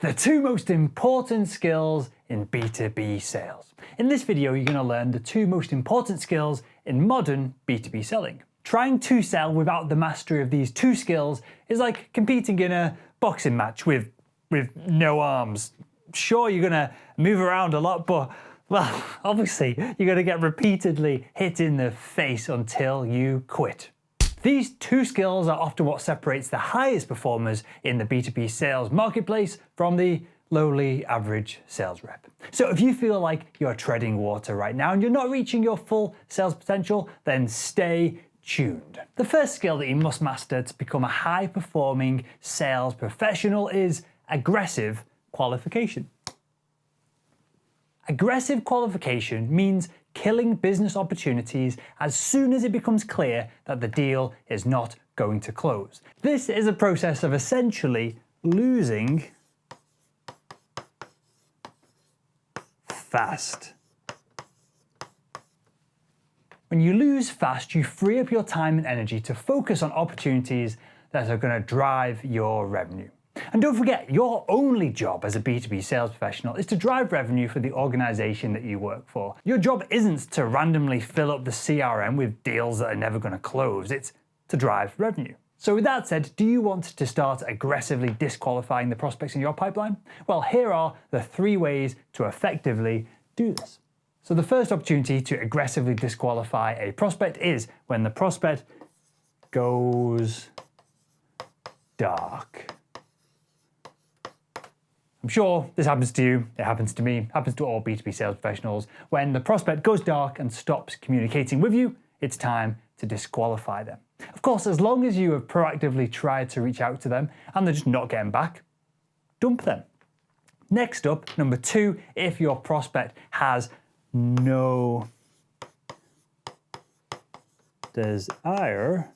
The two most important skills in B2B sales. In this video, you're going to learn the two most important skills in modern B2B selling. Trying to sell without the mastery of these two skills is like competing in a boxing match with no arms. Sure, you're going to move around a lot, but well, obviously, you're going to get repeatedly hit in the face until you quit. These two skills are often what separates the highest performers in the B2B sales marketplace from the lowly average sales rep. So if you feel like you're treading water right now and you're not reaching your full sales potential, then stay tuned. The first skill that you must master to become a high-performing sales professional is aggressive qualification. Aggressive qualification means killing business opportunities as soon as it becomes clear that the deal is not going to close. This is a process of essentially losing fast. When you lose fast, you free up your time and energy to focus on opportunities that are going to drive your revenue. And don't forget, your only job as a B2B sales professional is to drive revenue for the organization that you work for. Your job isn't to randomly fill up the CRM with deals that are never going to close, it's to drive revenue. So with that said, do you want to start aggressively disqualifying the prospects in your pipeline? Well, here are the 3 ways to effectively do this. So the first opportunity to aggressively disqualify a prospect is when the prospect goes dark. I'm sure this happens to you, it happens to me, it happens to all B2B sales professionals. When the prospect goes dark and stops communicating with you, it's time to disqualify them. Of course, as long as you have proactively tried to reach out to them and they're just not getting back, dump them. Next up, number 2, if your prospect has no desire,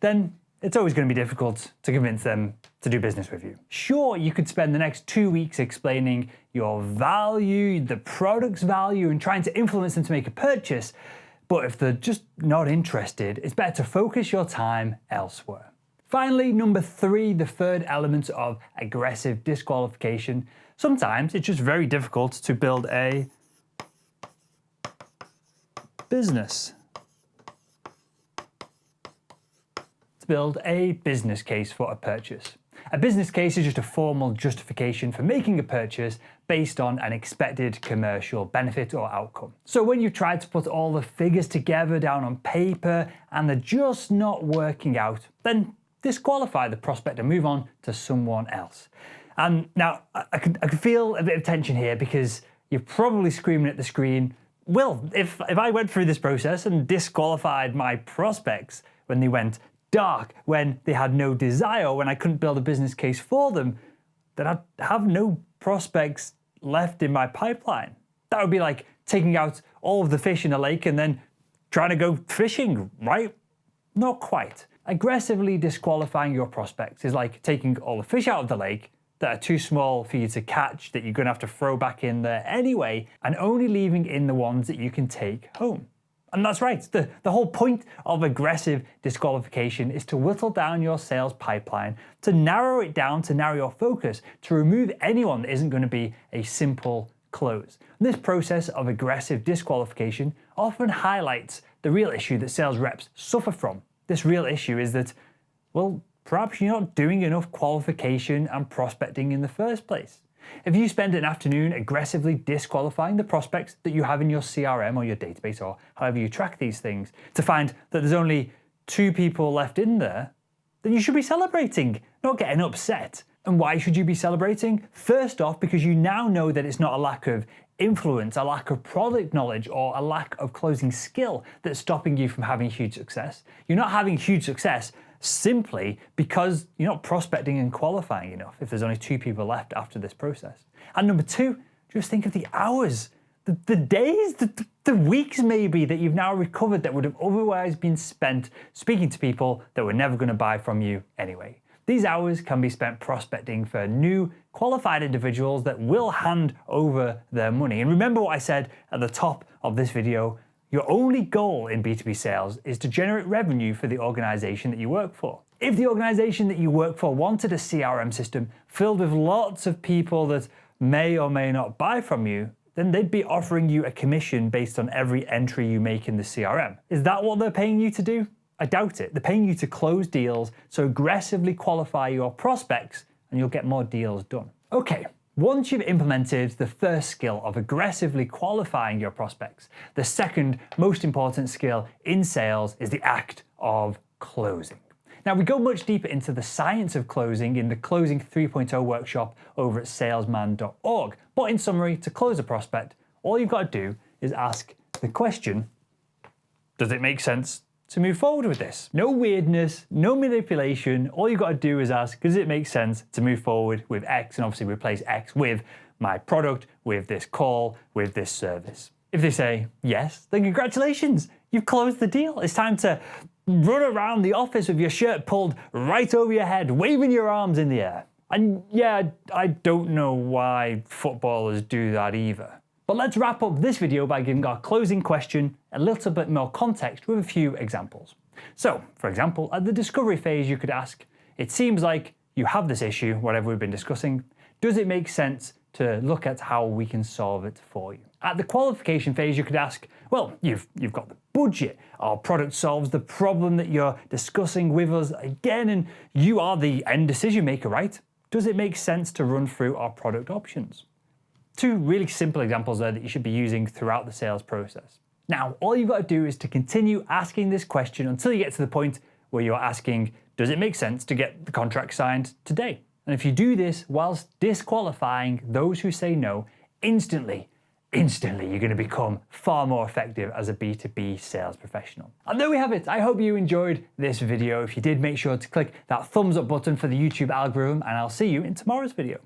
then it's always going to be difficult to convince them to do business with you. Sure, you could spend the next 2 weeks explaining your value, the product's value, and trying to influence them to make a purchase, but if they're just not interested, it's better to focus your time elsewhere. Finally, number 3, the third element of aggressive disqualification. Sometimes it's just very difficult to build a business. Build a business case for a purchase. A business case is just a formal justification for making a purchase based on an expected commercial benefit or outcome. So when you try to put all the figures together down on paper and they're just not working out, then disqualify the prospect and move on to someone else. And now I can feel a bit of tension here because you're probably screaming at the screen, well, if I went through this process and disqualified my prospects when they went dark, when they had no desire, when I couldn't build a business case for them, then I'd have no prospects left in my pipeline. That would be like taking out all of the fish in a lake and then trying to go fishing, right? Not quite. Aggressively disqualifying your prospects is like taking all the fish out of the lake that are too small for you to catch, that you're going to have to throw back in there anyway, and only leaving in the ones that you can take home. And that's right, the whole point of aggressive disqualification is to whittle down your sales pipeline, to narrow it down, to narrow your focus, to remove anyone that isn't going to be a simple close. And this process of aggressive disqualification often highlights the real issue that sales reps suffer from. This real issue is that, well, perhaps you're not doing enough qualification and prospecting in the first place. If you spend an afternoon aggressively disqualifying the prospects that you have in your CRM or your database or however you track these things to find that there's only 2 people left in there, then you should be celebrating, not getting upset. And why should you be celebrating? First off, because you now know that it's not a lack of influence, a lack of product knowledge, or a lack of closing skill that's stopping you from having huge success. You're not having huge success simply because you're not prospecting and qualifying enough if there's only 2 people left after this process. And number 2, just think of the hours, the days, the weeks maybe that you've now recovered that would have otherwise been spent speaking to people that were never going to buy from you anyway. These hours can be spent prospecting for new, qualified individuals that will hand over their money. And remember what I said at the top of this video, your only goal in B2B sales is to generate revenue for the organization that you work for. If the organization that you work for wanted a CRM system filled with lots of people that may or may not buy from you, then they'd be offering you a commission based on every entry you make in the CRM. Is that what they're paying you to do? I doubt it. They're paying you to close deals, so aggressively qualify your prospects and you'll get more deals done. Okay, once you've implemented the first skill of aggressively qualifying your prospects, the second most important skill in sales is the act of closing. Now, we go much deeper into the science of closing in the Closing 3.0 workshop over at salesman.org. But in summary, to close a prospect, all you've got to do is ask the question, does it make sense to move forward with this? No weirdness, no manipulation. All you've got to do is ask, does it make sense to move forward with X? And obviously replace X with my product, with this call, with this service. If they say yes, then congratulations, you've closed the deal. It's time to run around the office with your shirt pulled right over your head, waving your arms in the air. And yeah, I don't know why footballers do that either. But let's wrap up this video by giving our closing question a little bit more context with a few examples. So, for example, at the discovery phase, you could ask, it seems like you have this issue, whatever we've been discussing. Does it make sense to look at how we can solve it for you? At the qualification phase, you could ask, well, you've got the budget. Our product solves the problem that you're discussing with us again, and you are the end decision maker, right? Does it make sense to run through our product options? Two really simple examples there that you should be using throughout the sales process. Now, all you've got to do is to continue asking this question until you get to the point where you're asking, does it make sense to get the contract signed today? And if you do this whilst disqualifying those who say no, instantly you're going to become far more effective as a B2B sales professional. And there we have it. I hope you enjoyed this video. If you did, make sure to click that thumbs up button for the YouTube algorithm, and I'll see you in tomorrow's video.